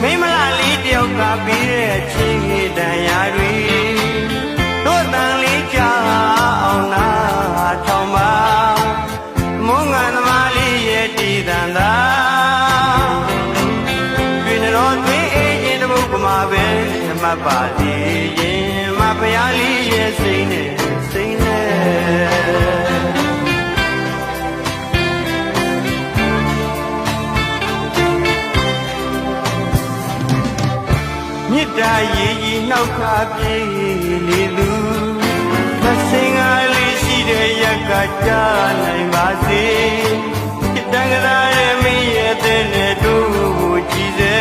မိမလာလေးတယောက်ကပြီးတဲ့ချင်းတန်ရာတွေတို့တန်လေးကြာအောင်နာထောင်ပါမုန်းငါသမားလေးရဲ့တည်တန်သာတွင်တော်တွင်အေးရင်တပုတ်ကမှာပဲမှတ်ပါလေရင်မဖျားလေးရဲ့စိတ်နဲ့စိတ်နဲ့မြစ်တာရေကြီးနှောက်ခါပြေးလေလူမစင်ကားလေးရှိတဲ့ရက်ကကြားနိုင်ပါစေတန်ကရာရဲ့မင်းရဲ့တဲ့နဲ့တို့ကိုကြည်စေ